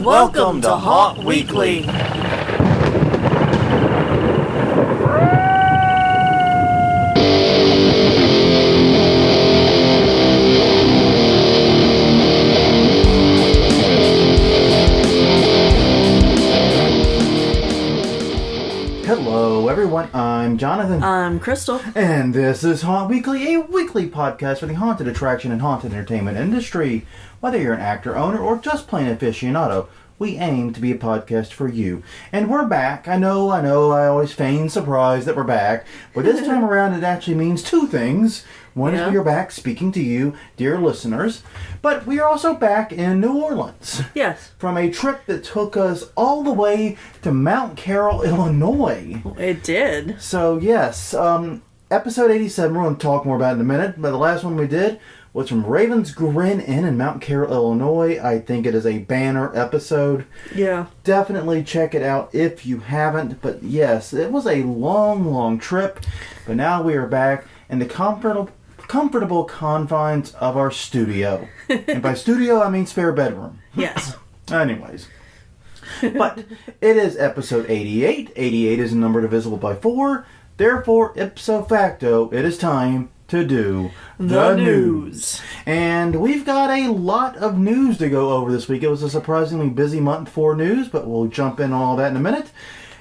Welcome to Haunt Weekly. Hello everyone, I'm Jonathan. I'm Crystal. And this is Haunt Weekly, a weekly podcast for the haunted attraction and haunted entertainment industry. Whether you're an actor, owner, or just plain aficionado, we aim to be a podcast for you. And we're back. I know, I always feign surprise that we're back. But this time around it actually means two things. One is we are back speaking to you, dear listeners. But we are also back in New Orleans. Yes. From a trip that took us all the way to Mount Carroll, Illinois. It did. So, yes. Episode 87, we're going to talk more about it in a minute. But the last one we did was from Raven's Grin Inn in Mount Carroll, Illinois. I think it is a banner episode. Yeah. Definitely check it out if you haven't. But yes, it was a long, long trip. But now we are back in the comfortable confines of our studio. And by studio, I mean spare bedroom. Yes. Anyways. But it is episode 88. 88 is a number divisible by 4. Therefore, ipso facto, it is time to do the news. And we've got a lot of news to go over this week. It was a surprisingly busy month for news, but we'll jump in on all that in a minute.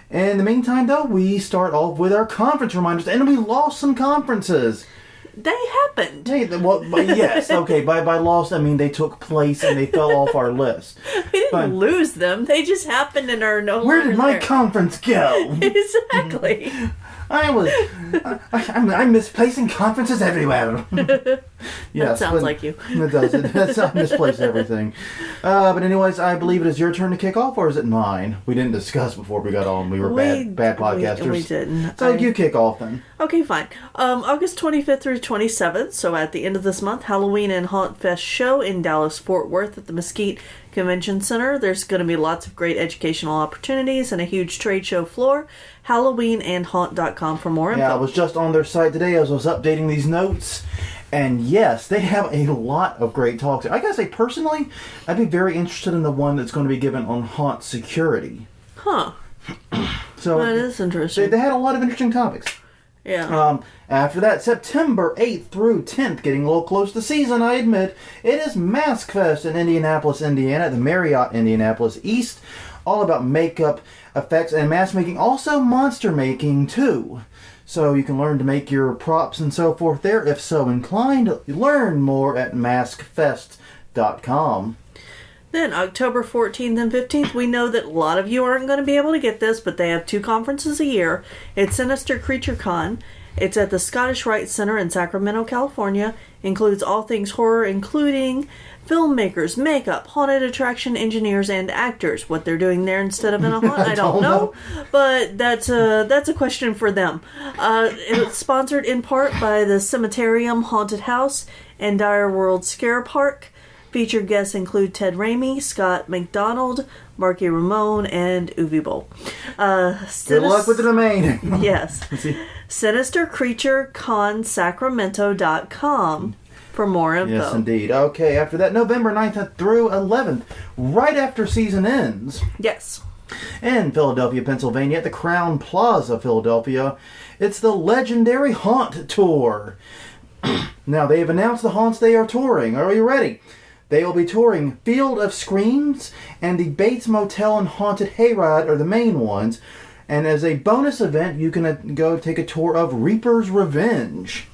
In the meantime, though, we start off with our conference reminders, and we lost some conferences. They happened. Hey, well, yes, okay. By lost, I mean they took place and they fell off our list. We didn't lose them. They just happened and are no longer Where did my there. conference go? Exactly. I'm misplacing conferences everywhere. That Yes, sounds like you. It does. I misplaced everything. But anyways, I believe it is your turn to kick off, or is it mine? We didn't discuss before we got on. We were bad podcasters. We didn't. So you kick off then. Okay, fine. August 25th through 27th, so at the end of this month, Halloween and Haunt Fest show in Dallas-Fort Worth at the Mesquite Convention Center. There's going to be lots of great educational opportunities and a huge trade show floor. HalloweenandHaunt.com for more info. Yeah, I was just on their site today as I was updating these notes. And yes, they have a lot of great talks. I gotta say, personally, I'd be very interested in the one that's going to be given on haunt security. Huh. So that is interesting. They had a lot of interesting topics. Yeah. After that, September 8th through 10th, getting a little close to season, I admit, it is Mask Fest in Indianapolis, Indiana, at the Marriott Indianapolis East. All about makeup, effects, and mask making. Also monster making, too. So you can learn to make your props and so forth there. If so inclined, learn more at maskfest.com. Then October 14th and 15th, we know that a lot of you aren't going to be able to get this, but they have 2 conferences a year. It's Sinister Creature Con. It's at the Scottish Rite Center in Sacramento, California. Includes all things horror, including filmmakers, makeup, haunted attraction engineers, and actors. What they're doing there instead of in a haunt, I don't know. But that's a question for them. It's sponsored in part by the Cemeterium Haunted House and Dire World Scare Park. Featured guests include Ted Raimi, Scott McDonald, Marky Ramone, and Uwe Boll. Good luck with the domain. Yes. SinisterCreatureConSacramento.com for more info. Yes, indeed. Okay, after that, November 9th through 11th, right after season ends. Yes. In Philadelphia, Pennsylvania, at the Crown Plaza, Philadelphia, it's the Legendary Haunt Tour. Now, they have announced the haunts they are touring. Are you ready? They will be touring Field of Screams and the Bates Motel and Haunted Hayride are the main ones. And as a bonus event, you can go take a tour of Reaper's Revenge.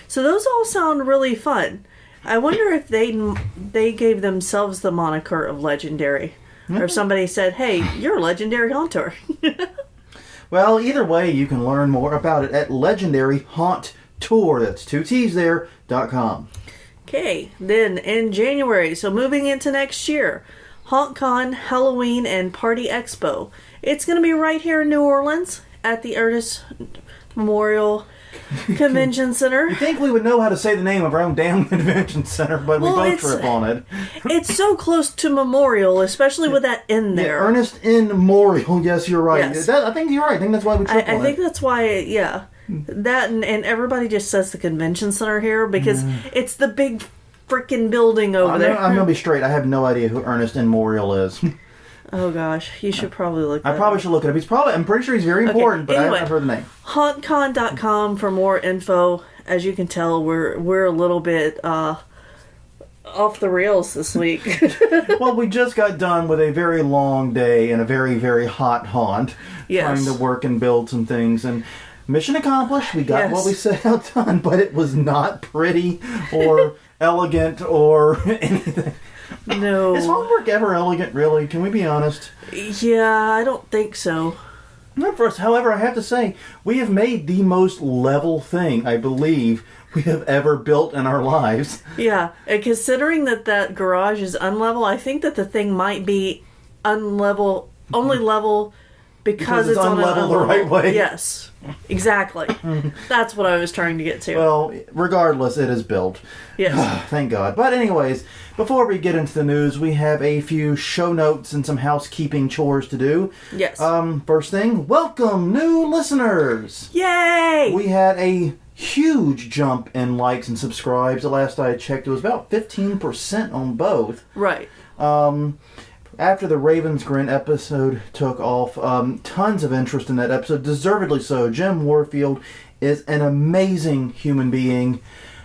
So those all sound really fun. I wonder if they gave themselves the moniker of legendary. Or if somebody said, hey, you're a legendary haunter. Well, either way, you can learn more about it at Legendary Haunt Tour. That's 2 T's there.com. Okay, then in January, so moving into next year, HauntCon, Halloween, and Party Expo. It's going to be right here in New Orleans at the Ernest Memorial Convention Center. You think we would know how to say the name of our own damn convention center, but we both trip on it. It's so close to Memorial, especially with that in there. Yeah, Ernest in Memorial, yes, you're right. Yes. I think you're right. I think that's why we trip on it. I think that's why, yeah. That and everybody just says the convention center here because it's the big freaking building over there. I'm going to be straight. I have no idea who Ernest in Memorial is. Oh gosh, you should probably look that I probably should look it up. I'm pretty sure he's very important, but anyway, I haven't heard the name. HauntCon.com for more info. As you can tell, we're a little bit off the rails this week. Well, we just got done with a very long day and a very, very hot haunt. Yes. Trying to work and build some things. And mission accomplished. We got what we set out done, but it was not pretty or elegant or anything. No. Is homework ever elegant, really? Can we be honest? Yeah, I don't think so. Not for us. However, I have to say, we have made the most level thing, I believe, we have ever built in our lives. Yeah, and considering that garage is unlevel, I think that the thing might be unlevel, only level because it's on unlevel the right way. Yes, exactly. That's what I was trying to get to. Well, regardless, it is built. Yes. Thank God. But anyways, before we get into the news, we have a few show notes and some housekeeping chores to do. Yes. First thing, welcome new listeners. Yay! We had a huge jump in likes and subscribes. The last I checked, it was about 15% on both. Right. After the Raven's Grin episode took off, tons of interest in that episode, deservedly so. Jim Warfield is an amazing human being.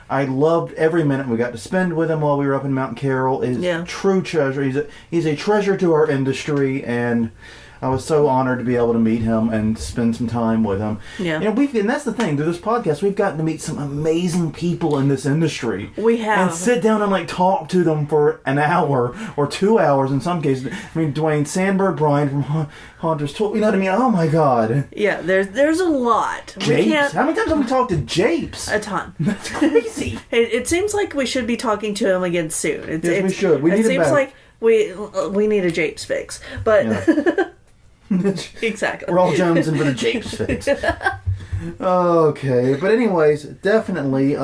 I loved every minute we got to spend with him while we were up in Mount Carroll. He's a true treasure. He's a treasure to our industry, and I was so honored to be able to meet him and spend some time with him. Yeah. You know, and that's the thing, through this podcast, we've gotten to meet some amazing people in this industry. We have. And sit down and talk to them for an hour or 2 hours in some cases. I mean, Dwayne Sandberg, Brian from Haunters Tool, you know what I mean? Oh my God. Yeah, there's a lot. Japes? How many times have we talked to Japes? A ton. That's crazy. It seems like we should be talking to him again soon. Yes, we should. We need it seems back. like we need a Japes fix. But... Yeah. Exactly. We're all jonesing for the Japes fix. Okay, but anyways, definitely,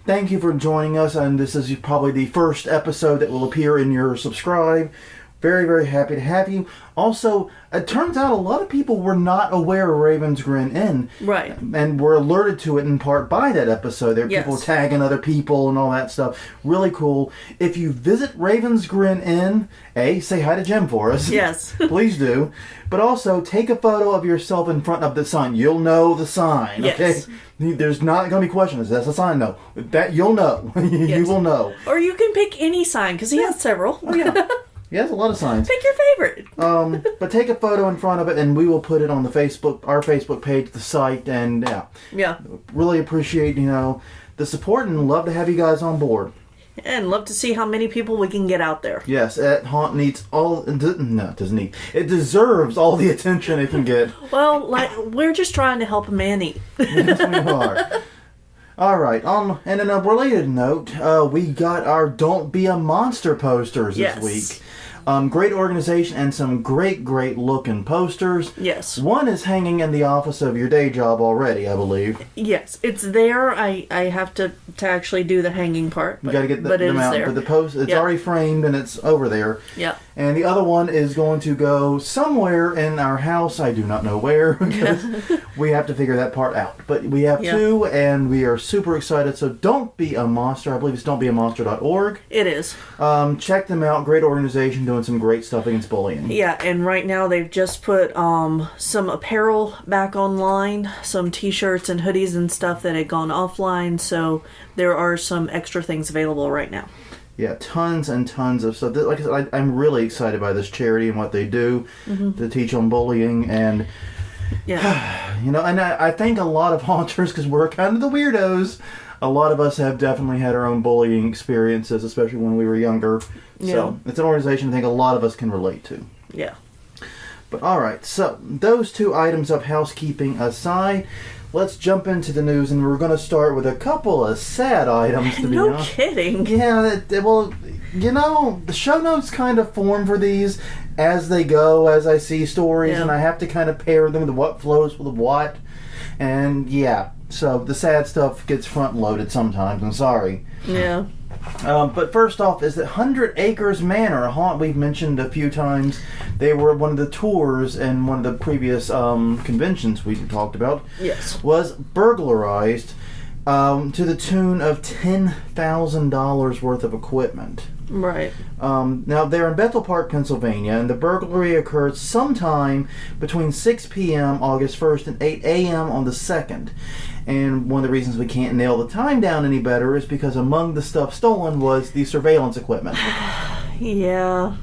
thank you for joining us, and this is probably the first episode that will appear in your subscribe. Very, very happy to have you. Also, it turns out a lot of people were not aware of Raven's Grin Inn. Right. And were alerted to it in part by that episode. There were people tagging other people and all that stuff. Really cool. If you visit Raven's Grin Inn, say hi to Jim for us. Yes. Please do. But also, take a photo of yourself in front of the sign. You'll know the sign, okay? Yes. There's not going to be questions. That's a sign, though. That you'll know. You will know. Or you can pick any sign, because he has several. Oh, yeah. He has a lot of signs. Pick your favorite. But take a photo in front of it, and we will put it on our Facebook page, the site, and yeah. Really appreciate the support, and love to have you guys on board. And love to see how many people we can get out there. Yes, that haunt needs all. No, it doesn't need. It deserves all the attention it can get. Well, we're just trying to help a man eat. Yes, we are. All right. And in a related note, we got our "Don't Be a Monster" posters this week. Great organization and some great looking posters. Yes. One is hanging in the office of your day job already, I believe. Yes, it's there. I have to actually do the hanging part. You got to get them out. But the post, it's already framed and it's over there. Yeah. And the other one is going to go somewhere in our house. I do not know where, because we have to figure that part out. But we have two, and we are super excited. So Don't Be a Monster. I believe it's don'tbeamonster.org. It is. Check them out. Great organization doing some great stuff against bullying. Yeah, and right now they've just put some apparel back online, some t-shirts and hoodies and stuff that had gone offline. So there are some extra things available right now. Yeah, tons and tons of stuff. Like I said, I'm really excited by this charity and what they do to teach on bullying. And, and I think a lot of haunters, because we're kind of the weirdos, a lot of us have definitely had our own bullying experiences, especially when we were younger. Yeah. So it's an organization I think a lot of us can relate to. Yeah. But all right, so those two items of housekeeping aside, let's jump into the news, and we're going to start with a couple of sad items, to be honest. No kidding. Yeah, well, the show notes kind of form for these as they go, as I see stories, and I have to kind of pair them with what flows with what. And, so the sad stuff gets front-loaded sometimes. I'm sorry. Yeah. But first off is that 100 Acres Manor, a haunt we've mentioned a few times. They were one of the tours and one of the previous conventions we talked about. Yes. Was burglarized to the tune of $10,000 worth of equipment. Right. Now, they're in Bethel Park, Pennsylvania, and the burglary occurred sometime between 6 p.m. August 1st and 8 a.m. on the 2nd. And one of the reasons we can't nail the time down any better is because among the stuff stolen was the surveillance equipment. Yeah.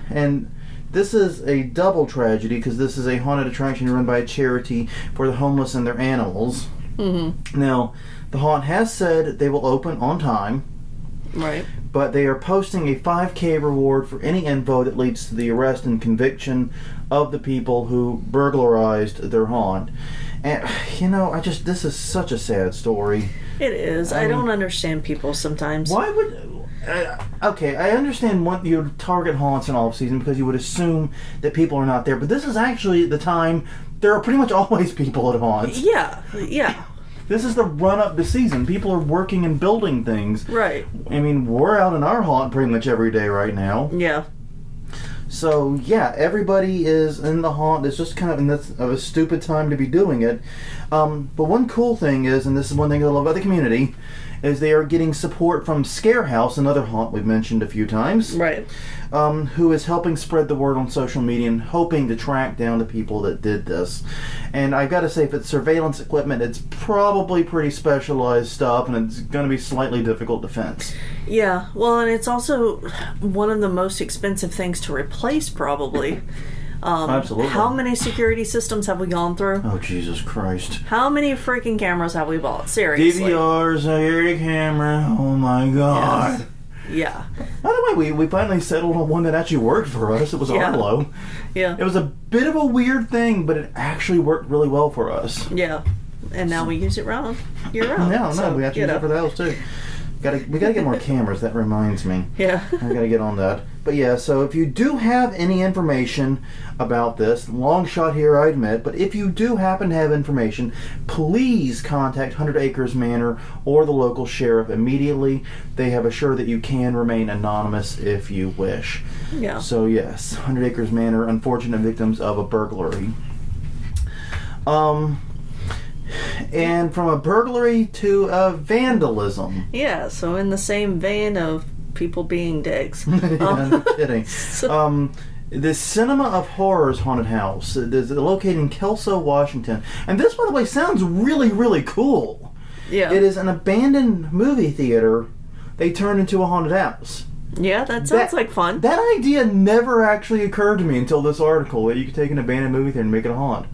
And this is a double tragedy because this is a haunted attraction run by a charity for the homeless and their animals. Mm-hmm. Now, the haunt has said they will open on time. Right. But they are posting a $5,000 reward for any info that leads to the arrest and conviction of the people who burglarized their haunt. And, this is such a sad story. It is. I don't understand people sometimes. Why would... okay, I understand what you would target haunts in off-season because you would assume that people are not there. But this is actually the time there are pretty much always people at haunts. Yeah. This is the run-up to season. People are working and building things. Right. I mean, we're out in our haunt pretty much every day right now. Yeah. So, yeah, everybody is in the haunt. It's just kind of a stupid time to be doing it. But one cool thing is, and this is one thing I love about the community, is they are getting support from Scare House, another haunt we've mentioned a few times. Right. Who is helping spread the word on social media and hoping to track down the people that did this. And I've got to say, if it's surveillance equipment, it's probably pretty specialized stuff, and it's going to be slightly difficult to fence. Yeah, well, and it's also one of the most expensive things to replace, probably. Absolutely. How many security systems have we gone through? Oh, Jesus Christ. How many freaking cameras have we bought? Seriously. DVR, security camera, oh my God. Yes. Yeah. By the way, we finally settled on one that actually worked for us. It was Arlo. Yeah. It was a bit of a weird thing, but it actually worked really well for us. Yeah. And now we use it year-round. No, we actually use it for the house too. We gotta get more cameras. That reminds me. Yeah. I gotta get on that. But yeah, so if you do have any information about this, long shot here, I admit, but if you do happen to have information, please contact 100 Acres Manor or the local sheriff immediately. They have assured that you can remain anonymous if you wish. Yeah. So yes, 100 Acres Manor, unfortunate victims of a burglary. And from a burglary to a vandalism. Yeah, so in the same vein of people being dicks. Yeah, no kidding. The Cinema of Horrors haunted house is located in Kelso, Washington. And this, by the way, sounds really, really cool. Yeah. It is an abandoned movie theater they turned into a haunted house. Yeah, that sounds like fun. That idea never actually occurred to me until this article, that you could take an abandoned movie theater and make it a haunt.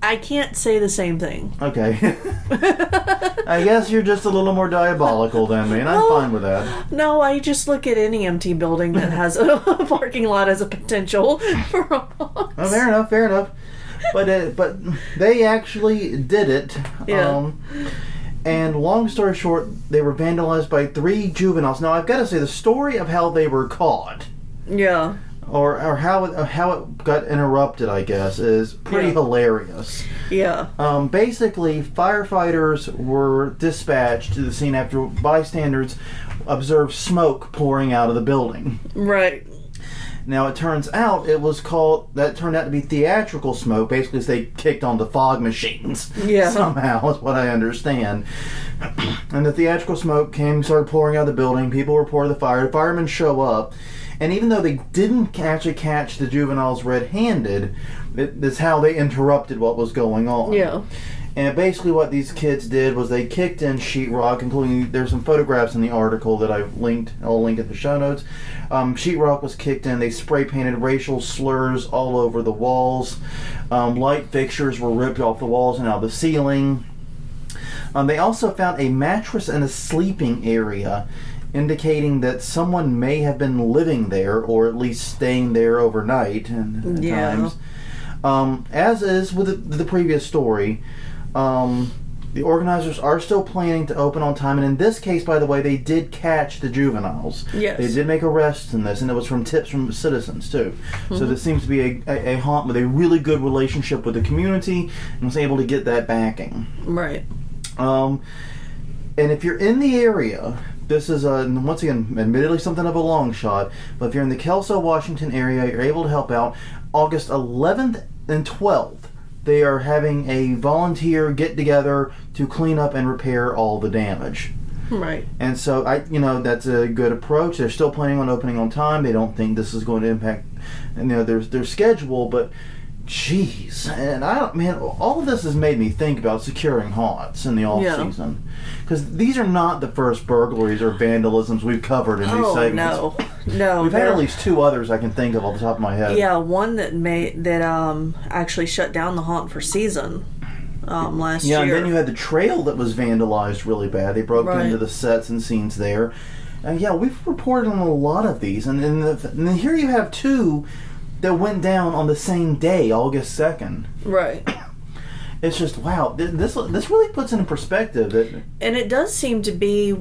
I can't say the same thing. Okay. I guess you're just a little more diabolical than me, and I'm fine with that. No, I just look at any empty building that has a parking lot as a potential for a haunt. Oh, fair enough. But they actually did it. Yeah. And long story short, they were vandalized by 3 juveniles. Now, I've got to say, the story of how they were caught... Yeah. Or how it got interrupted, I guess, is pretty hilarious. Yeah. Basically, firefighters were dispatched to the scene after bystanders observed smoke pouring out of the building. Right. Now, it turns out that turned out to be theatrical smoke, basically as they kicked on the fog machines. Yeah. Somehow, is what I understand. And the theatrical smoke started pouring out of the building. People reported the fire. The firemen show up. And even though they didn't actually catch the juveniles red-handed, it's how they interrupted what was going on. Yeah. And basically what these kids did was they kicked in sheetrock, including, there's some photographs in the article that I'll link in the show notes. Sheetrock was kicked in. They spray-painted racial slurs all over the walls. Light fixtures were ripped off the walls and out of the ceiling. They also found a mattress in a sleeping area, indicating that someone may have been living there, or at least staying there overnight times. As is with the previous story, the organizers are still planning to open on time, and in this case, by the way, they did catch the juveniles. Yes. They did make arrests in this, and it was from tips from citizens, too. Mm-hmm. So this seems to be a haunt with a really good relationship with the community, and was able to get that backing. Right. And if you're in the area... This is, once again, admittedly something of a long shot, but if you're in the Kelso, Washington area, you're able to help out. August 11th and 12th, they are having a volunteer get-together to clean up and repair all the damage. Right. And so, that's a good approach. They're still planning on opening on time. They don't think this is going to impact, their schedule, but jeez. And all of this has made me think about securing haunts in the off-season. Because these are not the first burglaries or vandalisms we've covered in these segments. No. We've had at least 2 others I can think of off the top of my head. Yeah, one that actually shut down the haunt for season last year. Yeah, and then you had the trail that was vandalized really bad. They broke into the sets and scenes there. And we've reported on a lot of these. And then here you have 2 that went down on the same day, August 2nd. Right. It's just, wow, this really puts it in perspective. And it does seem to be,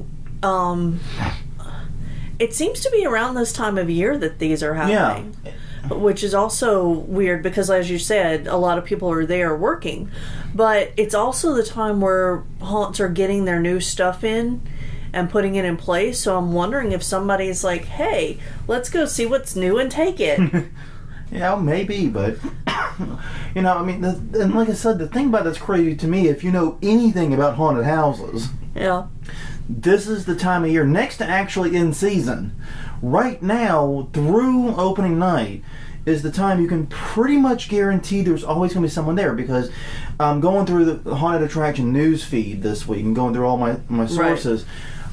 it seems to be around this time of year that these are happening. Yeah. Which is also weird because, as you said, a lot of people are there working. But it's also the time where haunts are getting their new stuff in and putting it in place. So I'm wondering if somebody's like, hey, let's go see what's new and take it. Yeah, maybe, but and like I said, the thing about that's crazy to me, if you know anything about haunted houses, this is the time of year next to actually in season. Right now, through opening night, is the time you can pretty much guarantee there's always going to be someone there, because I'm going through the haunted attraction news feed this week and going through all my sources.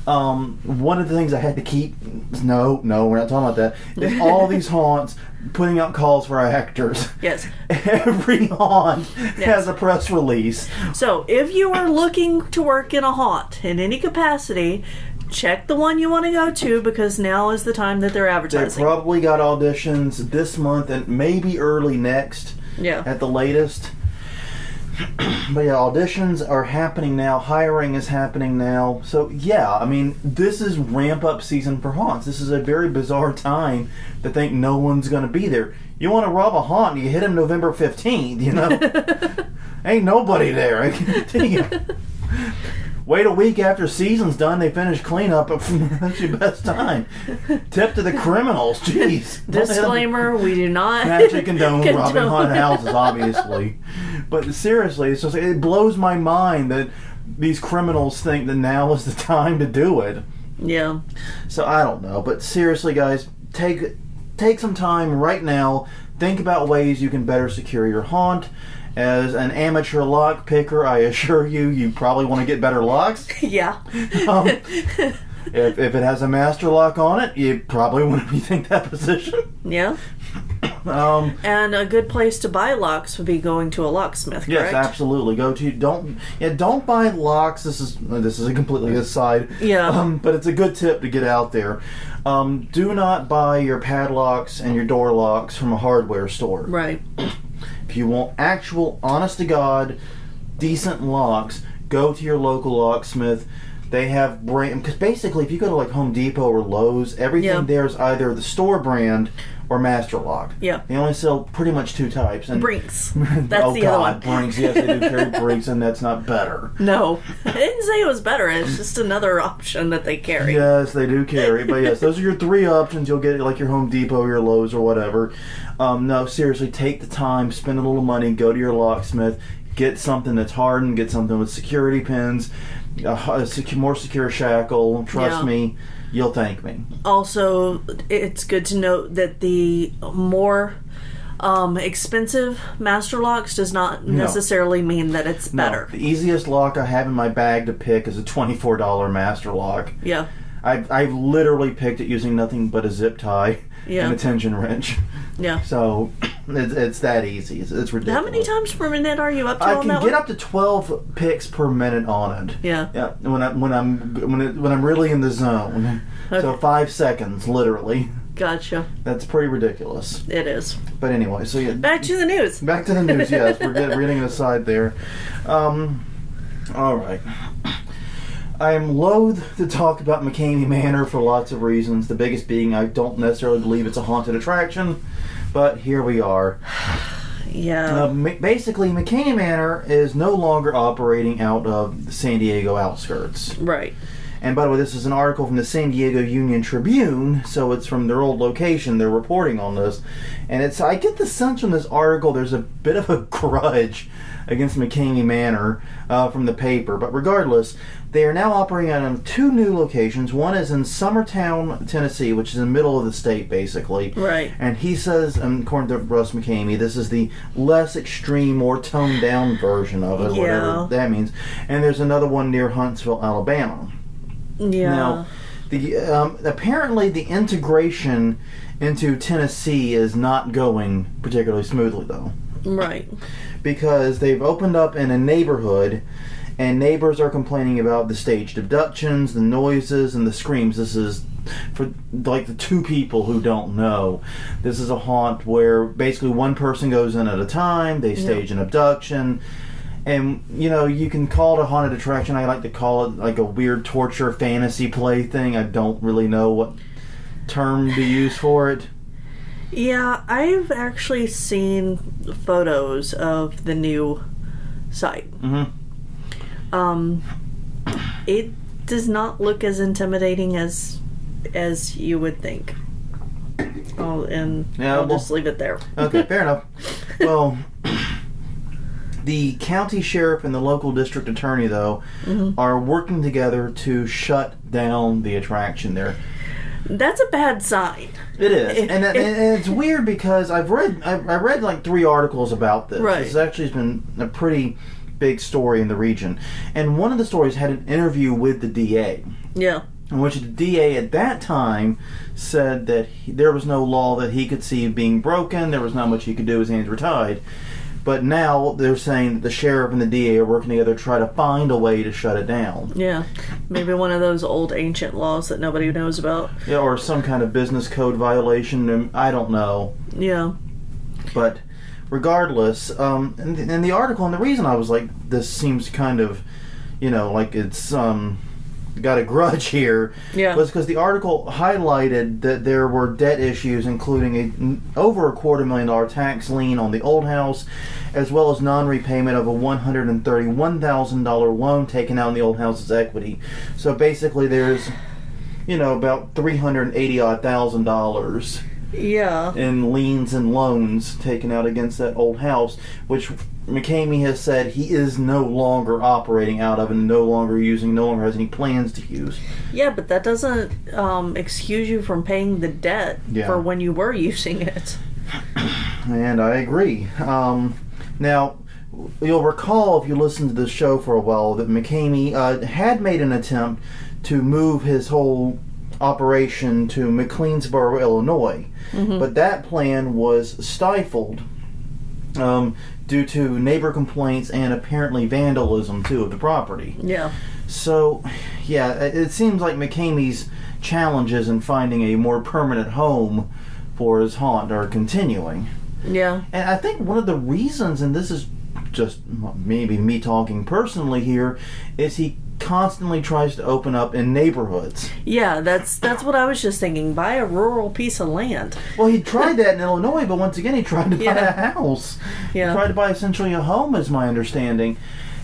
One of the things I had to keep, no, we're not talking about that, is all these haunts putting out calls for actors. Yes. Every haunt has a press release. So if you are looking to work in a haunt in any capacity, check the one you want to go to, because now is the time that they're advertising. They probably got auditions this month and maybe early next at the latest. But auditions are happening now. Hiring is happening now. So this is ramp up season for haunts. This is a very bizarre time to think no one's going to be there. You want to rob a haunt, you hit him November 15th, Ain't nobody there, I can tell you. Wait a week after season's done, they finish cleanup. That's your best time. Tip to the criminals. Jeez. Disclaimer, we do not actually condone robbing haunted houses, obviously. But seriously, it blows my mind that these criminals think that now is the time to do it. Yeah. So I don't know. But seriously, guys, take some time right now. Think about ways you can better secure your haunt. As an amateur lock picker, I assure you probably want to get better locks. Yeah. If it has a master lock on it, you probably want to rethink that position. Yeah. And a good place to buy locks would be going to a locksmith, correct? Yes, absolutely. Don't buy locks. This is a completely aside. Yeah. But it's a good tip to get out there. Do not buy your padlocks and your door locks from a hardware store. Right. If you want actual, honest to God, decent locks, go to your local locksmith. They have brand, because basically if you go to like Home Depot or Lowe's, everything there is either the store brand or Master Lock. Yeah. They only sell pretty much 2 types. And Brinks. That's the other one. Brinks. Yes, they do carry Brinks, and that's not better. No. I didn't say it was better. It's just another option that they carry. Yes, they do carry. But yes, those are your 3 options. You'll get like your Home Depot, your Lowe's, or whatever. No, seriously, take the time, spend a little money, go to your locksmith, get something that's hardened, get something with security pins, a more secure shackle. Trust me. You'll thank me. Also, it's good to note that the more expensive master locks does not necessarily mean that it's better. The easiest lock I have in my bag to pick is a $24 master lock. Yeah. I've literally picked it using nothing but a zip tie and a tension wrench. Yeah. So it's that easy. It's ridiculous. How many times per minute are you up to on that I one? can get up to 12 picks per minute on it. Yeah. Yeah. When I'm really in the zone. Okay. So 5 seconds, literally. Gotcha. That's pretty ridiculous. It is. But anyway, so back to the news. Back to the news. Yes, we're getting aside there. All right. I am loath to talk about McKamey Manor for lots of reasons. The biggest being I don't necessarily believe it's a haunted attraction, but here we are. Yeah. Basically, McKamey Manor is no longer operating out of the San Diego outskirts. Right. And by the way, this is an article from the San Diego Union Tribune, so it's from their old location. They're reporting on this. And I get the sense from this article there's a bit of a grudge against McKamey Manor from the paper. But regardless, they are now operating out of 2 new locations. One is in Summertown, Tennessee, which is in the middle of the state, basically. Right. And he says, according to Russ McKamey, this is the less extreme, more toned-down version of it, whatever that means. And there's another one near Huntsville, Alabama. Yeah. Now, apparently the integration into Tennessee is not going particularly smoothly, though. Right. Because they've opened up in a neighborhood, and neighbors are complaining about the staged abductions, the noises, and the screams. This is, for like the 2 people who don't know, this is a haunt where basically one person goes in at a time, they stage an abduction, and, you know, you can call it a haunted attraction. I like to call it like a weird torture fantasy play thing. I don't really know what term to use for it. Yeah, I've actually seen photos of the new site. Mm-hmm. It does not look as intimidating as you would think. I'll just leave it there. Okay, fair enough. Well, the county sheriff and the local district attorney, though, are working together to shut down the attraction there. That's a bad sign. It is, and it's weird because I read like 3 articles about this. Right. This actually has been a pretty big story in the region, and one of the stories had an interview with the DA. Yeah. In which the DA at that time said that there was no law that he could see being broken. There was not much he could do. His hands were tied. But now they're saying that the sheriff and the DA are working together to try to find a way to shut it down. Yeah. Maybe one of those old ancient laws that nobody knows about. Yeah, or some kind of business code violation. I don't know. Yeah. But regardless, and the article, and the reason I was like, this seems kind of, you know, like it's got a grudge here, was because the article highlighted that there were debt issues, including over $250,000 tax lien on the old house, as well as non-repayment of a $131,000 loan taken out in the old house's equity. So basically, there's, you know, about $380,000 in liens and loans taken out against that old house, which McKamey has said he is no longer operating out of and no longer has any plans to use. Yeah, but that doesn't excuse you from paying the debt for when you were using it. And I agree. Now, you'll recall, if you listened to the show for a while, that McKamey had made an attempt to move his whole operation to McLeansboro, Illinois. But that plan was stifled due to neighbor complaints and apparently vandalism, too, of the property. Yeah. So, yeah, it seems like McKamey's challenges in finding a more permanent home for his haunt are continuing. Yeah. And I think one of the reasons, and this is just maybe me talking personally here, is he constantly tries to open up in neighborhoods. Yeah, that's what I was just thinking. Buy a rural piece of land. Well, he tried that in Illinois, but once again, he tried to buy a house. Yeah. He tried to buy essentially a home, is my understanding.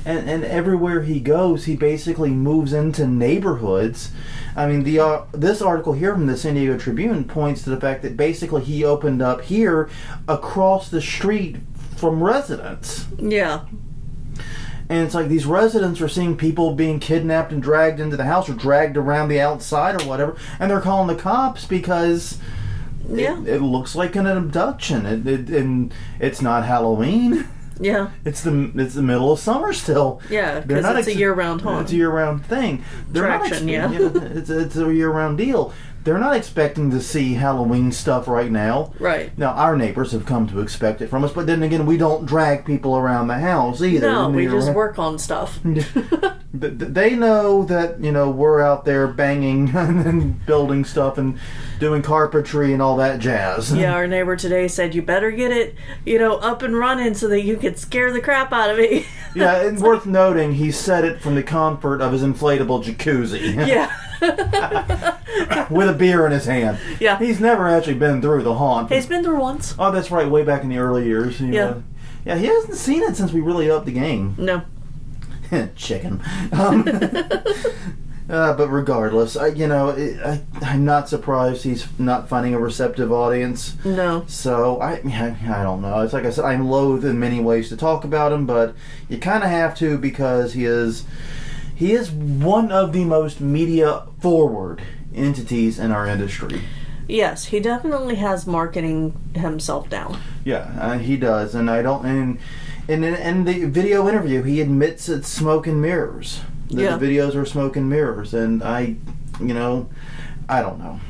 And everywhere he goes, he basically moves into neighborhoods. I mean, this article here from the San Diego Tribune points to the fact that basically he opened up here across the street from residents. Yeah. And it's like these residents are seeing people being kidnapped and dragged into the house or dragged around the outside or whatever, and they're calling the cops because it looks like an abduction. And it's not Halloween. Yeah. It's the middle of summer still. Yeah, because it's a year-round haunt. It's a year-round thing. Attraction, it's a year-round deal. They're not expecting to see Halloween stuff right now. Right. Now, our neighbors have come to expect it from us, but then again, we don't drag people around the house either. No, we just work on stuff. They know that, we're out there banging and building stuff and doing carpentry and all that jazz. Yeah, our neighbor today said, you better get it, up and running so that you could scare the crap out of me. Yeah, and worth noting, he said it from the comfort of his inflatable jacuzzi. Yeah. With a beer in his hand. Yeah. He's never actually been through the haunt. He's been through once. Oh, that's right, way back in the early years. Yeah, he hasn't seen it since we really upped the game. No. Chicken. But regardless, I'm not surprised he's not finding a receptive audience. No. So, I don't know. It's like I said, I'm loath in many ways to talk about him, but you kind of have to because he is one of the most media-forward entities in our industry. Yes, he definitely has marketing himself down. Yeah, he does. And I don't... And in the video interview, he admits it's smoke and mirrors. The videos are smoke and mirrors, and I don't know.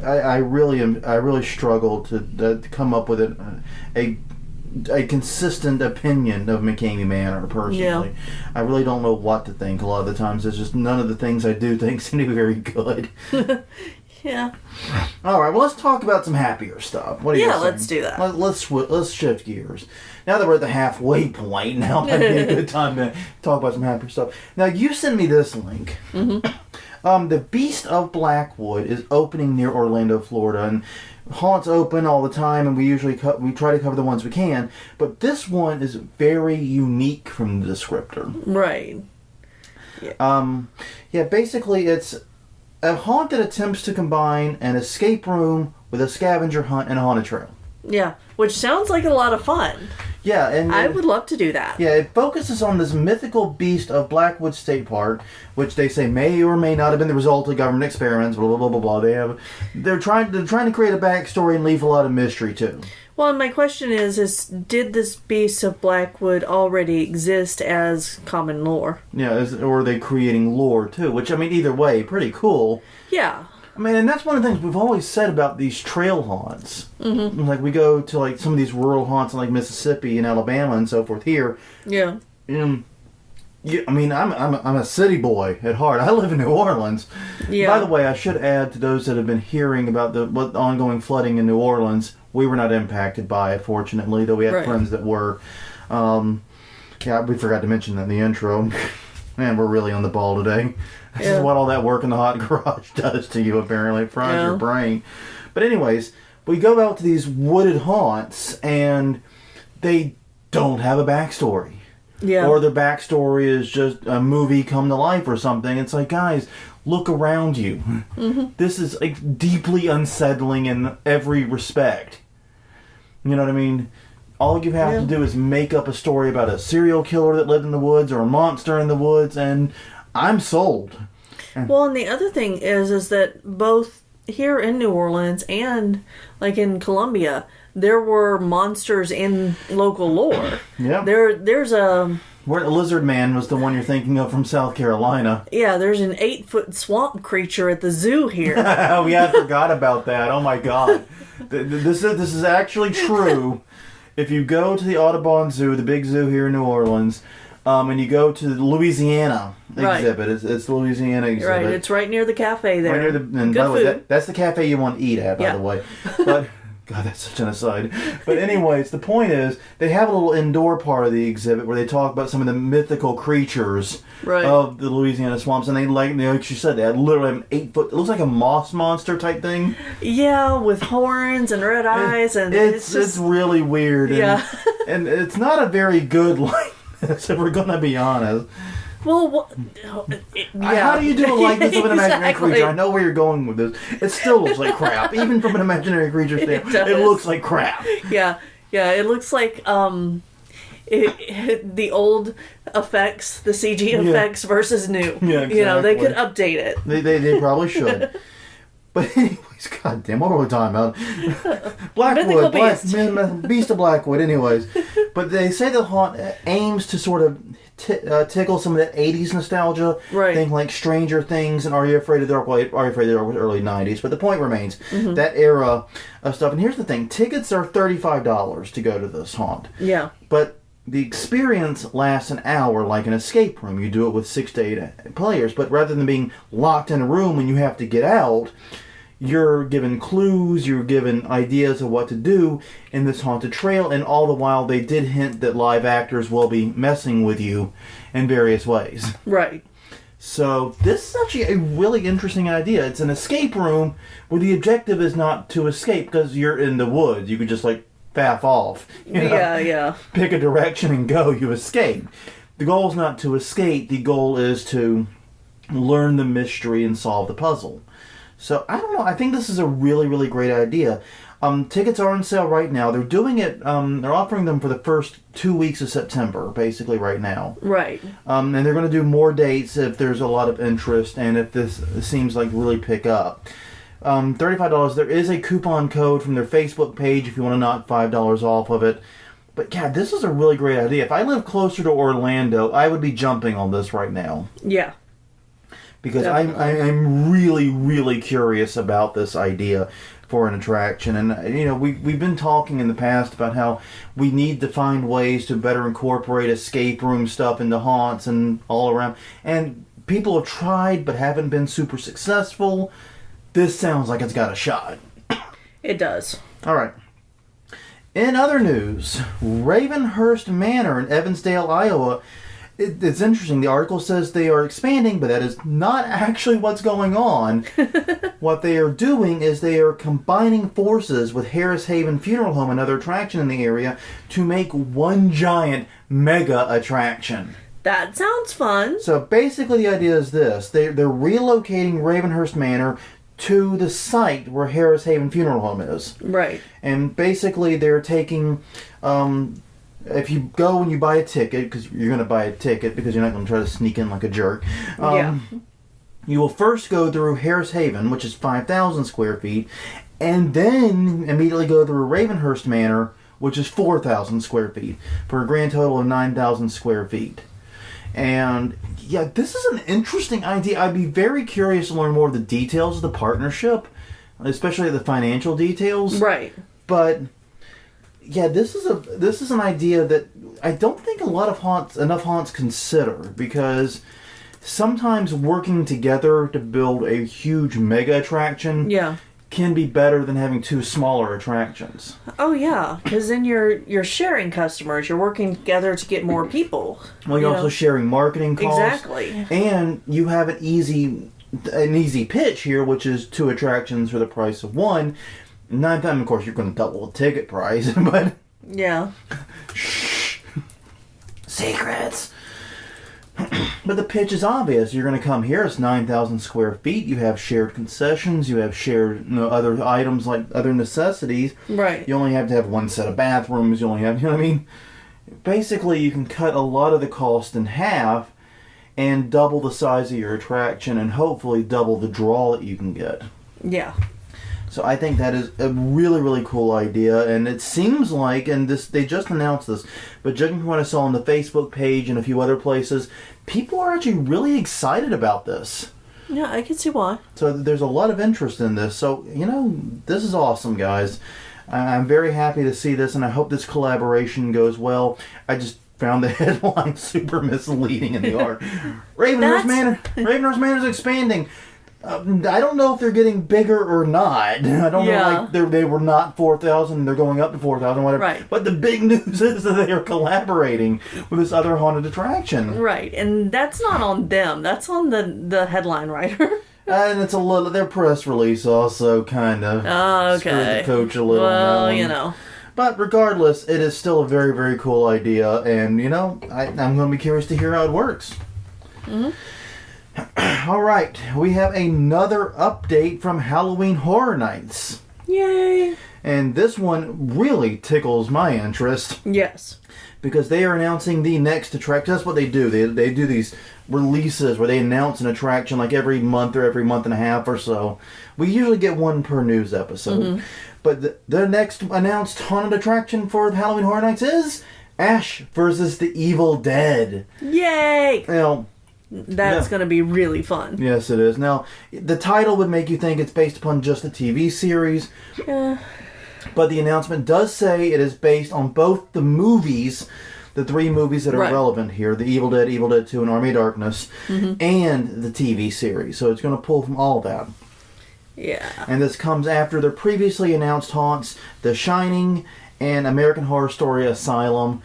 I really struggle to come up with a consistent opinion of McKamey Manor, personally. Yeah. I really don't know what to think a lot of the times. It's just none of the things I do think seem to be very good. Yeah. All right, well, let's talk about some happier stuff. What do you think? Let's do that. Let's shift gears. Now that we're at the halfway point, now might be a good time to talk about some happier stuff. Now, you sent me this link. Mm-hmm. The Beast of Blackwood is opening near Orlando, Florida, and haunts open all the time, and we try to cover the ones we can. But this one is very unique from the descriptor. Right. Yeah. Basically, it's a haunt that attempts to combine an escape room with a scavenger hunt and a haunted trail. Yeah, which sounds like a lot of fun. Yeah, and I would love to do that. Yeah, it focuses on this mythical beast of Blackwood State Park, which they say may or may not have been the result of government experiments. Blah blah blah blah blah. They're trying to create a backstory and leave a lot of mystery too. Well, and my question is did this beast of Blackwood already exist as common lore? Yeah, or are they creating lore too? Which, I mean, either way, pretty cool. Yeah. I mean, and that's one of the things we've always said about these trail haunts. Mm-hmm. Like, we go to, like, some of these rural haunts in, like, Mississippi and Alabama and so forth here. Yeah. I mean, I'm a city boy at heart. I live in New Orleans. Yeah. By the way, I should add to those that have been hearing about the ongoing flooding in New Orleans, we were not impacted by it, fortunately, though we had friends that were. We forgot to mention that in the intro. Man, we're really on the ball today. This is what all that work in the hot garage does to you, apparently. It fries your brain. But anyways, we go out to these wooded haunts, and they don't have a backstory. Yeah. Or their backstory is just a movie come to life or something. It's like, guys, look around you. Mm-hmm. This is, like, deeply unsettling in every respect. You know what I mean? All you have to do is make up a story about a serial killer that lived in the woods or a monster in the woods, and I'm sold. Well, and the other thing is that both here in New Orleans and, like, in Columbia, there were monsters in local lore. Yeah. There's a... Where the Lizard Man was the one you're thinking of from South Carolina. Yeah, there's an 8-foot swamp creature at the zoo here. Oh, yeah, I forgot about that. Oh, my God. This is actually true. If you go to the Audubon Zoo, the big zoo here in New Orleans, and you go to the Louisiana exhibit, it's the Louisiana exhibit. Right, it's right near the cafe there. Right near and by the way, that's the cafe you want to eat at, by the way. But God, that's such an aside. But anyways, the point is, they have a little indoor part of the exhibit where they talk about some of the mythical creatures of the Louisiana swamps, and they like you said, they had literally an 8-foot. It looks like a moss monster type thing. Yeah, with horns and red eyes, and it's really weird. And, and it's not a very good likeness, if we're gonna be honest. Well, how do you do a likeness of an imaginary creature? I know where you're going with this. It still looks like crap, even from an imaginary creature standpoint. It looks like crap. Yeah. It looks like the old effects, the CG effects versus new. Yeah, exactly. You know, they could update it. They probably should. But anyways, goddamn, what were we talking about? Blackwood, Beast of Blackwood. Anyways, but they say the haunt aims to sort of tickle some of that 80s nostalgia. Right. Think like Stranger Things and Are You Afraid of the Dark? Well, Are You Afraid of the Dark was early 90s. But the point remains, that era of stuff. And here's the thing. Tickets are $35 to go to this haunt. Yeah. But the experience lasts an hour like an escape room. You do it with 6 to 8 players. But rather than being locked in a room when you have to get out, you're given clues, you're given ideas of what to do in this haunted trail, and all the while they did hint that live actors will be messing with you in various ways. Right. So this is actually a really interesting idea. It's an escape room where the objective is not to escape because you're in the woods. You could just like faff off. You know? Pick a direction and go. You escape. The goal is not to escape. The goal is to learn the mystery and solve the puzzle. So, I don't know. I think this is a really, really great idea. Tickets are on sale right now. They're doing it, they're offering them for the first 2 weeks of September, basically right now. Right. And they're going to do more dates if there's a lot of interest and if this seems like really pick up. $35. There is a coupon code from their Facebook page if you want to knock $5 off of it. But yeah, this is a really great idea. If I lived closer to Orlando, I would be jumping on this right now. Yeah. Because I'm really, really curious about this idea for an attraction. And, you know, we've been talking in the past about how we need to find ways to better incorporate escape room stuff into haunts and all around. And people have tried but haven't been super successful. This sounds like it's got a shot. It does. All right. In other news, Ravenhurst Manor in Evansdale, Iowa. It's interesting. The article says they are expanding, but that is not actually what's going on. What they are doing is they are combining forces with Hariss Haven Funeral Home, another attraction in the area, to make one giant mega attraction. That sounds fun. So basically the idea is this. They're relocating Ravenhurst Manor to the site where Hariss Haven Funeral Home is. Right. And basically they're taking... if you go and you buy a ticket, because you're going to buy a ticket because you're not going to try to sneak in like a jerk. You will first go through Hariss Haven, which is 5,000 square feet, and then immediately go through Ravenhurst Manor, which is 4,000 square feet, for a grand total of 9,000 square feet. And yeah, this is an interesting idea. I'd be very curious to learn more of the details of the partnership, especially the financial details. Right. But yeah, this is an idea that I don't think enough haunts consider, because sometimes working together to build a huge mega attraction can be better than having two smaller attractions. Oh yeah, because then you're sharing customers. You're working together to get more people. Well, you're also sharing marketing costs. Exactly. And you have an easy pitch here, which is 2 attractions for the price of 1. 9 times, of course, you're going to double the ticket price, but... Yeah. Shh. Secrets. But the pitch is obvious. You're going to come here. It's 9,000 square feet. You have shared concessions. You have shared other items like other necessities. Right. You only have to have 1 set of bathrooms. You only have... You know what I mean? Basically, you can cut a lot of the cost in half and double the size of your attraction and hopefully double the draw that you can get. Yeah. So I think that is a really, really cool idea, and it seems like, and they just announced this, but judging from what I saw on the Facebook page and a few other places, people are actually really excited about this. Yeah, I can see why. So there's a lot of interest in this. So, this is awesome, guys. I'm very happy to see this, and I hope this collaboration goes well. I just found the headline super misleading in the art. Ravenhurst Manor is expanding. I don't know if they're getting bigger or not. I don't know, like they were not 4,000, they're going up to 4,000, whatever. Right. But the big news is that they are collaborating with this other haunted attraction. Right, and that's not on them. That's on the headline writer. And it's their press release also kind of screwed the coach a little. Well, But regardless, it is still a very, very cool idea, and, I'm going to be curious to hear how it works. Mm-hmm. All right, we have another update from Halloween Horror Nights. Yay! And this one really tickles my interest. Yes. Because they are announcing the next attraction. That's what they do. They do these releases where they announce an attraction like every month or every month and a half or so. We usually get one per news episode. Mm-hmm. But the next announced haunted attraction for Halloween Horror Nights is Ash versus the Evil Dead. Yay! That's going to be really fun. Yes, it is. Now, the title would make you think it's based upon just the TV series. Yeah. But the announcement does say it is based on both the movies, the 3 movies that are relevant here, The Evil Dead, Evil Dead 2, and Army of Darkness, and the TV series. So it's going to pull from all that. Yeah. And this comes after their previously announced haunts, The Shining and American Horror Story Asylum.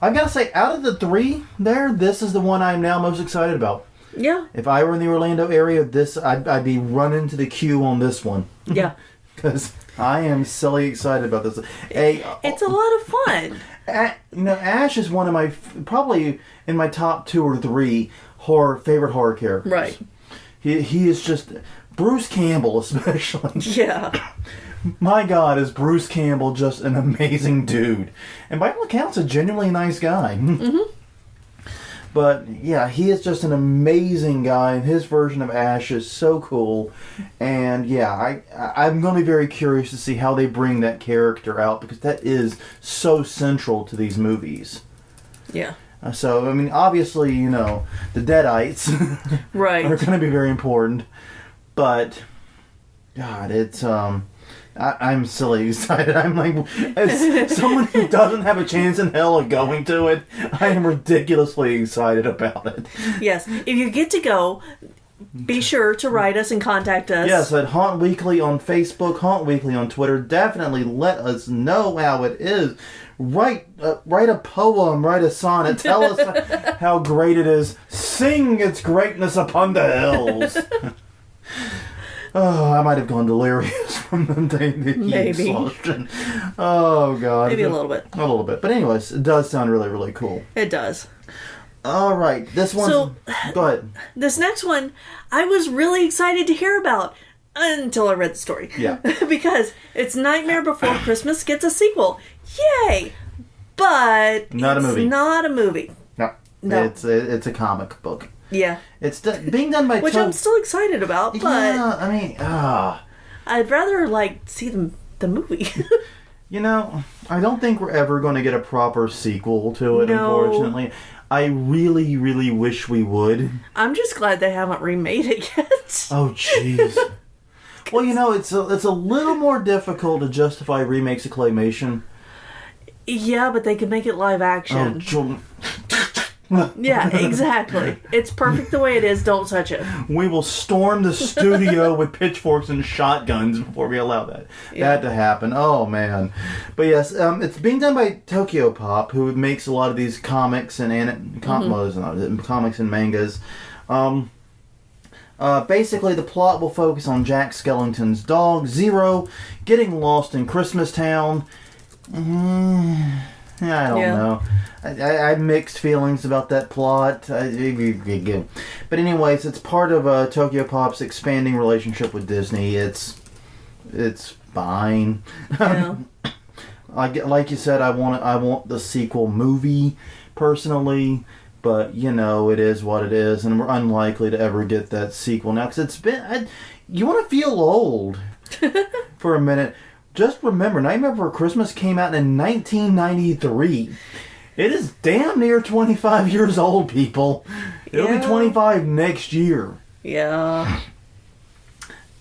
I've got to say, out of the 3 there, this is the one I'm now most excited about. Yeah. If I were in the Orlando area, I'd be running to the queue on this one. Yeah. because I am silly excited about this. It's a lot of fun. Ash is one of my, probably in my top 2 or 3 favorite horror characters. Right. He is just, Bruce Campbell especially. Yeah. My God, is Bruce Campbell just an amazing dude. And by all accounts, a genuinely nice guy. Mm-hmm. But, yeah, he is just an amazing guy, and his version of Ash is so cool. And, yeah, I'm going to be very curious to see how they bring that character out, because that is so central to these movies. Yeah. So, I mean, obviously, the Deadites right. are going to be very important. But, God, it's... I'm silly excited. I'm like, as someone who doesn't have a chance in hell of going to it, I am ridiculously excited about it. Yes. If you get to go, be sure to write us and contact us. Yes, at Haunt Weekly on Facebook, Haunt Weekly on Twitter. Definitely let us know how it is. Write a poem, write a sonnet. Tell us how great it is. Sing its greatness upon the hills. Oh, I might have gone delirious from the heat exhaustion. Oh, God. Maybe a little bit. A little bit. But anyways, it does sound really, really cool. It does. All right. This one. So, go ahead. This next one, I was really excited to hear about until I read the story. Yeah. Because it's Nightmare Before Christmas gets a sequel. Yay! But not a movie. Not a movie. No. It's a comic book. Yeah. It's being done by... Which I'm still excited about, but... Yeah, I mean, I'd rather, see the movie. I don't think we're ever going to get a proper sequel to it, unfortunately. I really, really wish we would. I'm just glad they haven't remade it yet. Oh, jeez. Well, it's a little more difficult to justify remakes of claymation. Yeah, but they could make it live action. Oh, yeah, exactly. It's perfect the way it is. Don't touch it. We will storm the studio with pitchforks and shotguns before we allow that to happen. Oh, man. But yes, it's being done by Tokyo Pop, who makes a lot of these comics and comics and mangas. Basically, the plot will focus on Jack Skellington's dog, Zero, getting lost in Christmas Town. I don't know. I have mixed feelings about that plot. But anyways, it's part of Tokyo Pop's expanding relationship with Disney. It's fine. Yeah. Like you said, I want the sequel movie personally, but it is what it is, and we're unlikely to ever get that sequel now because it's been. You want to feel old for a minute. Just remember, Nightmare Before Christmas came out in 1993. It is damn near 25 years old, people. It'll be 25 next year. Yeah.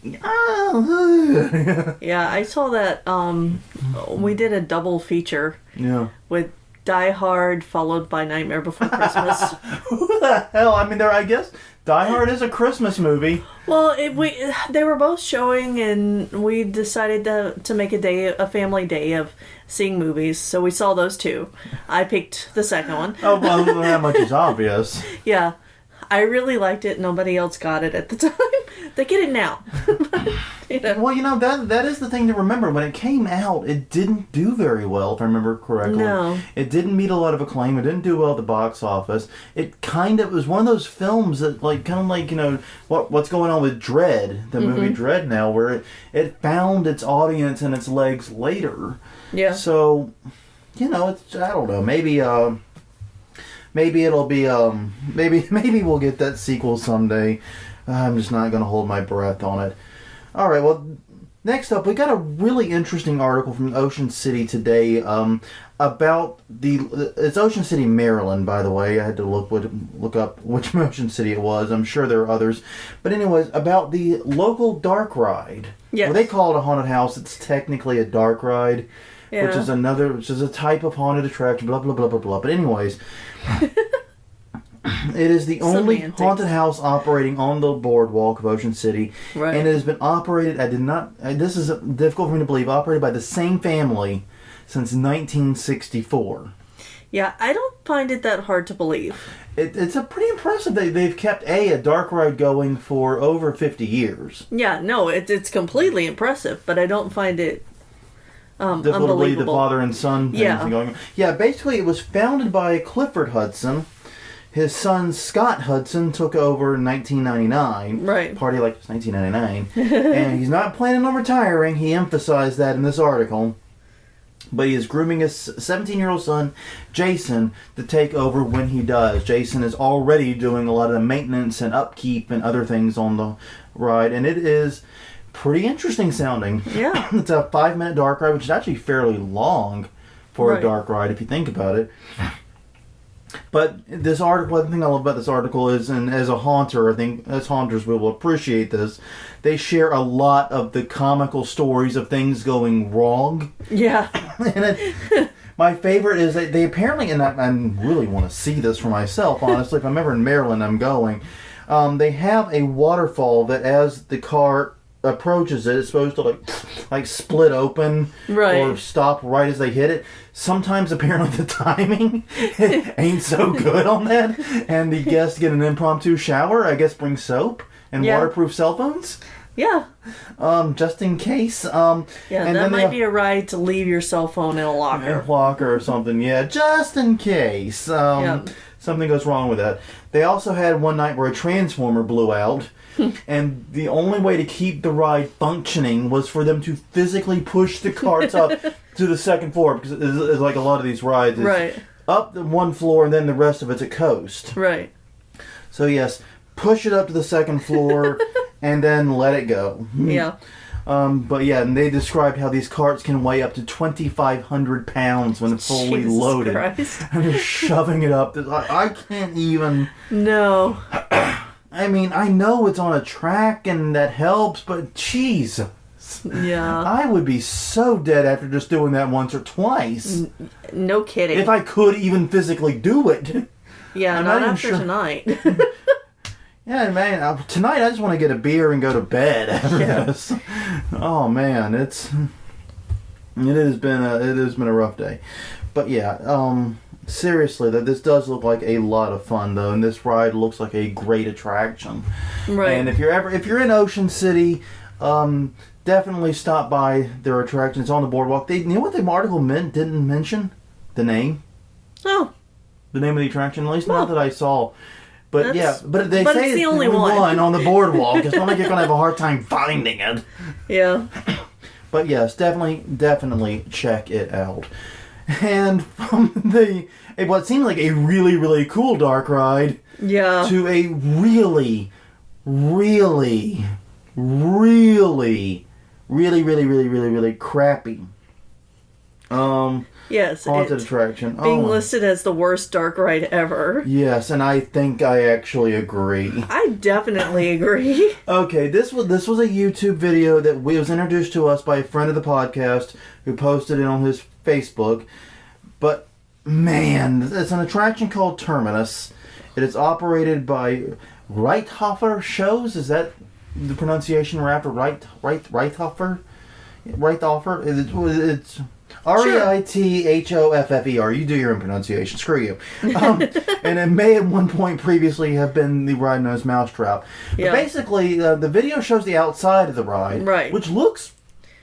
Yeah, I saw that. We did a double feature. Yeah. With Die Hard followed by Nightmare Before Christmas. Who the hell? I mean, I guess Die Hard is a Christmas movie. Well, they were both showing, and we decided to make a family day of seeing movies. So we saw those two. I picked the second one. Oh, well, that much is obvious. Yeah. I really liked it. Nobody else got it at the time. They get it now. Well, that is the thing to remember. When it came out, it didn't do very well, if I remember correctly. No. It didn't meet a lot of acclaim. It didn't do well at the box office. It was one of those films that, what's going on with Dread, the movie Dread now, where it found its audience and its legs later. Yeah. So, it's, I don't know, maybe it'll be, maybe we'll get that sequel someday. I'm just not going to hold my breath on it. All right, well, next up, we got a really interesting article from Ocean City today about it's Ocean City, Maryland, by the way. I had to look up which Ocean City it was. I'm sure there are others. But anyways, about the local dark ride. Yes. Well, they call it a haunted house. It's technically a dark ride, yeah. which is a type of haunted attraction, blah, blah, blah, blah, blah. But anyways... It is the only haunted house operating on the boardwalk of Ocean City. Right. And it has been operated, this is difficult for me to believe, operated by the same family since 1964. Yeah, I don't find it that hard to believe. It's a pretty impressive. They've kept a dark ride going for over 50 years. Yeah, no, it's completely impressive, but I don't find it Difficult to believe the father and son things going on. Yeah, basically it was founded by Clifford Hudson. His son Scott Hudson took over in 1999. Right. Party like it's 1999. And he's not planning on retiring. He emphasized that in this article. But he is grooming his 17-year-old son, Jason, to take over when he does. Jason is already doing a lot of the maintenance and upkeep and other things on the ride. And it is pretty interesting sounding. Yeah. It's a 5-minute dark ride, which is actually fairly long for a dark ride if you think about it. But this article, the thing I love about this article is, and as a haunter, I think as haunters we will appreciate this, they share a lot of the comical stories of things going wrong. Yeah. And my favorite is that they apparently, and I really want to see this for myself, honestly, if I'm ever in Maryland, I'm going, they have a waterfall that as the car approaches it, it's supposed to like split open or stop right as they hit it. Sometimes apparently the timing ain't so good on that, and the guests get an impromptu shower. I guess bring soap and waterproof cell phones. Yeah. Just in case. And that might be a ride to leave your cell phone in a locker. Or something. Yeah, just in case something goes wrong with that. They also had one night where a transformer blew out. And the only way to keep the ride functioning was for them to physically push the carts up to the second floor, because it's like a lot of these rides. It's up the one floor and then the rest of it's a coast. Right. So yes, push it up to the second floor and then let it go. Yeah. But yeah, and they described how these carts can weigh up to 2,500 pounds when fully loaded. Christ. And they're shoving it up. I can't even... No. I mean, I know it's on a track and that helps, but jeez. Yeah. I would be so dead after just doing that once or twice. No kidding. If I could even physically do it. Yeah, not after tonight. Yeah, man, tonight I just want to get a beer and go to bed after this. Oh man, it has been a rough day. But yeah, seriously, this does look like a lot of fun though, and this ride looks like a great attraction. Right. And if you're in Ocean City, definitely stop by their attraction. It's on the boardwalk. You know what the article didn't mention? The name. Oh. The name of the attraction, at least not that I saw. But but they say it's the only one on the boardwalk. It's not like you're gonna have a hard time finding it. Yeah. But yes, definitely check it out. And from what seemed like a really, really cool dark ride, to a really, really, really, really, really, really, really, really crappy haunted attraction. Being listed as the worst dark ride ever. Yes, and I think I actually agree. I definitely agree. Okay, this was a YouTube video that was introduced to us by a friend of the podcast who posted it on his Facebook. But man, it's an attraction called Terminus. It is operated by Reithofer Shows. Is that the pronunciation we're after? Reithofer? It's Reithoffer. You do your own pronunciation. Screw you. And it may at one point previously have been the ride known as Mousetrap. But basically, the video shows the outside of the ride, which looks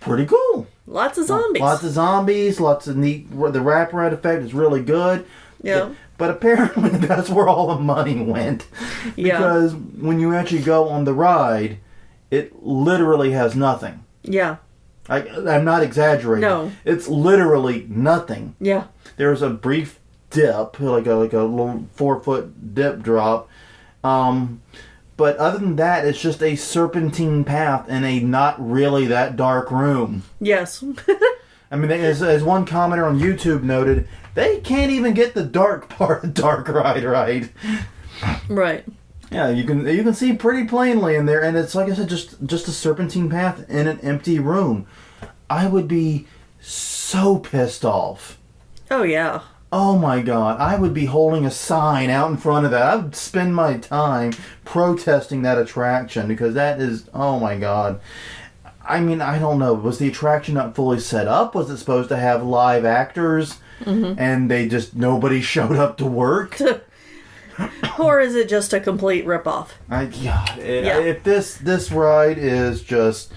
pretty cool. Lots of zombies. Lots of neat. The wraparound effect is really good. Yeah. But apparently that's where all the money went. Because when you actually go on the ride, it literally has nothing. Yeah. I'm not exaggerating. No. It's literally nothing. Yeah. There's a brief dip, like a little 4-foot dip drop. But other than that, it's just a serpentine path in a not really that dark room. Yes. I mean, as one commenter on YouTube noted, they can't even get the dark part of Dark Ride right. Right. Yeah, you can see pretty plainly in there, and it's like I said, just a serpentine path in an empty room. I would be so pissed off. Oh yeah. Oh my god, I would be holding a sign out in front of that. I would spend my time protesting that attraction because that is, oh my god. I mean, I don't know. Was the attraction not fully set up? Was it supposed to have live actors and nobody showed up to work. Or is it just a complete ripoff? If this ride is just...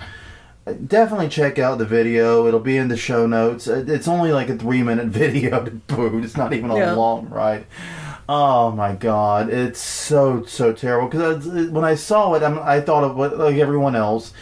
Definitely check out the video. It'll be in the show notes. It's only like a 3-minute video to boot. It's not even a long ride. Oh my god. It's so terrible. Because when I saw it, I thought of like everyone else.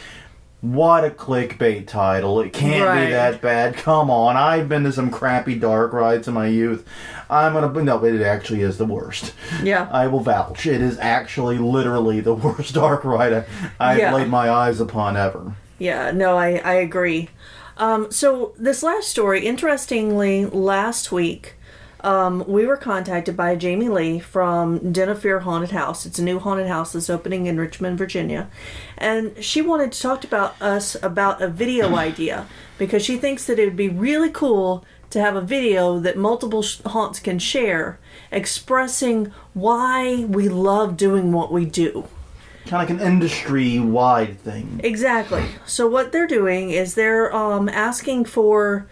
What a clickbait title. It can't be that bad. Come on. I've been to some crappy dark rides in my youth. No, it actually is the worst. Yeah. I will vouch. It is actually literally the worst dark ride I've laid my eyes upon ever. Yeah, no, I agree. So this last story, interestingly, last week, we were contacted by Jamie Lee from Den of Fear Haunted House. It's a new haunted house that's opening in Richmond, Virginia. And she wanted to talk about us about a video idea because she thinks that it would be really cool to have a video that multiple haunts can share expressing why we love doing what we do. Kind of like an industry-wide thing. Exactly. So what they're doing is they're asking for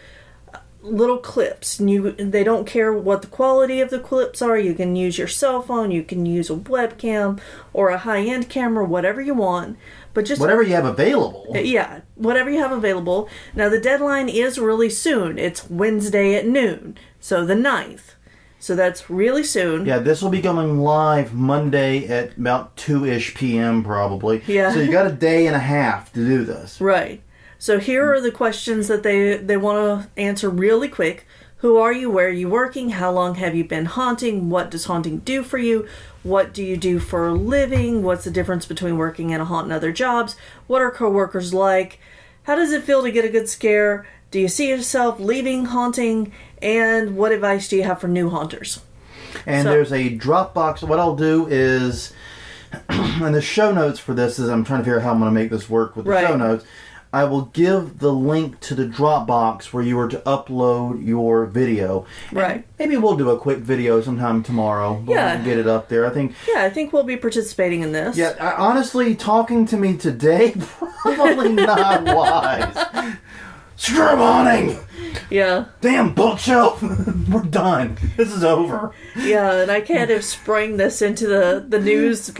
little clips. They don't care what the quality of the clips are. You can use your cell phone, you can use a webcam or a high-end camera, whatever you want. But just whatever you have available. Yeah, whatever you have available. Now the deadline is really soon. It's Wednesday at noon, so the 9th. So that's really soon. Yeah, this will be going live Monday at about 2-ish p.m. probably. Yeah. So you got a day and a half to do this. Right. So here are the questions that they want to answer really quick. Who are you? Where are you working? How long have you been haunting? What does haunting do for you? What do you do for a living? What's the difference between working in a haunt and other jobs? What are coworkers like? How does it feel to get a good scare? Do you see yourself leaving haunting? And what advice do you have for new haunters? And there's a Dropbox. What I'll do is, in the show notes for this, is I'm trying to figure out how I'm going to make this work with the show notes. I will give the link to the Dropbox where you are to upload your video. Right. And maybe we'll do a quick video sometime tomorrow. We'll get it up there. I think we'll be participating in this. Yeah, honestly, talking to me today, probably not wise. Screw haunting! Yeah. Damn bookshelf! We're done. This is over. Yeah, and I can't have sprung this into the news at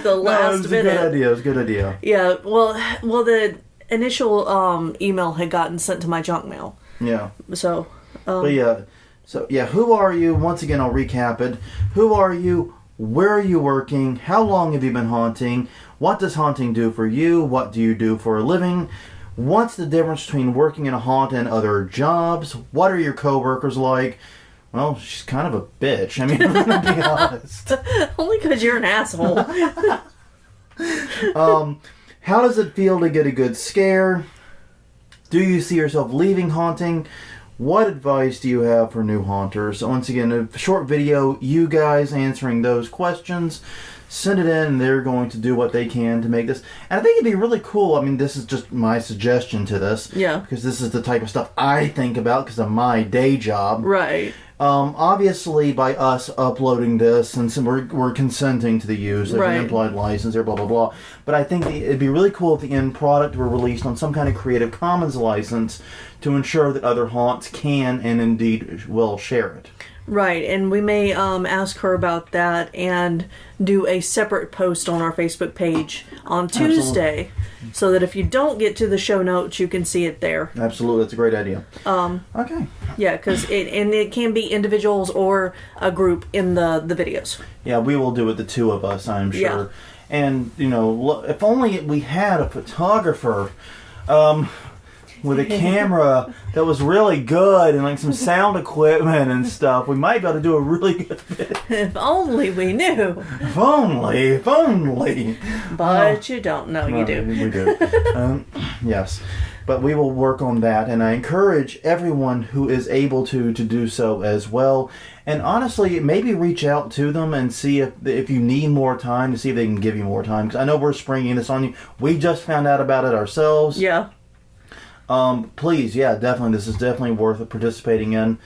the last minute. It was a good idea. Yeah, well, the initial email had gotten sent to my junk mail. Yeah. So. Who are you? Once again, I'll recap it. Who are you? Where are you working? How long have you been haunting? What does haunting do for you? What do you do for a living? What's the difference between working in a haunt and other jobs? What are your coworkers like? Well, she's kind of a bitch. I mean, I'm going to be honest. Only because you're an asshole. How does it feel to get a good scare? Do you see yourself leaving haunting? What advice do you have for new haunters? Once again, a short video, you guys answering those questions. Send it in, and they're going to do what they can to make this. And I think it'd be really cool. I mean, this is just my suggestion to this. Yeah. Because this is the type of stuff I think about because of my day job. Right. Obviously, by us uploading this, and we're consenting to the use of an implied license or blah, blah, blah. But I think it'd be really cool if the end product were released on some kind of Creative Commons license to ensure that other haunts can and indeed will share it. Right, and we may ask her about that and do a separate post on our Facebook page on Tuesday, so that if you don't get to the show notes, you can see it there. Absolutely, that's a great idea. Okay. Yeah, because it can be individuals or a group in the videos. Yeah, we will do it, the two of us, I'm sure. Yeah. And, if only we had a photographer with a camera that was really good and like some sound equipment and stuff, we might be able to do a really good video. If only we knew. If only. But you don't know, you do. We do. Yes. But we will work on that, and I encourage everyone who is able to do so as well. And honestly, maybe reach out to them and see if you need more time, to see if they can give you more time. Because I know we're springing this on you. We just found out about it ourselves. Yeah. Please, definitely. This is definitely worth participating in.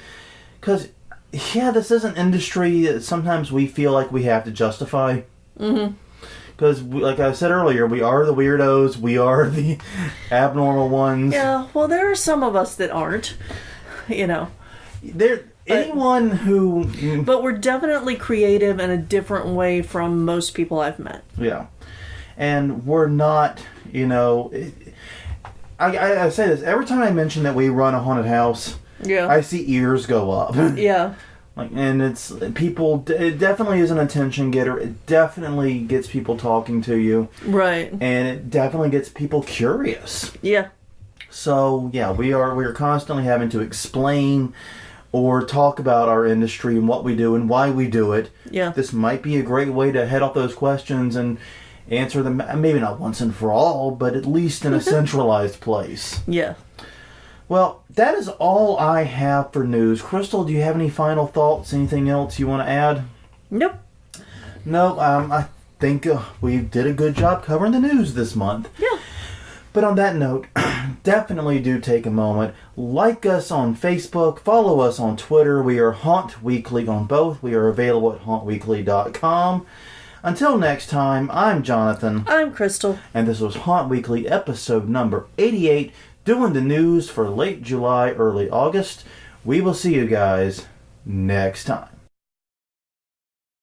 Because, this is an industry that sometimes we feel like we have to justify. Mm-hmm. Because, like I said earlier, we are the weirdos. We are the abnormal ones. Yeah, well, there are some of us that aren't, anyone who... But we're definitely creative in a different way from most people I've met. Yeah. And we're not, I say this, every time I mention that we run a haunted house, I see ears go up. Yeah. And it's people. It definitely is an attention getter. It definitely gets people talking to you. Right. And it definitely gets people curious. Yeah. So yeah, we are constantly having to explain or talk about our industry and what we do and why we do it. Yeah. This might be a great way to head off those questions and answer them. Maybe not once and for all, but at least in a centralized place. Yeah. Well, that is all I have for news. Crystal, do you have any final thoughts? Anything else you want to add? Nope. No, I think we did a good job covering the news this month. Yeah. But on that note, definitely do take a moment. Like us on Facebook. Follow us on Twitter. We are Haunt Weekly on both. We are available at hauntweekly.com. Until next time, I'm Jonathan. I'm Crystal. And this was Haunt Weekly, episode number 88. Doing the news for late July, early August. We will see you guys next time.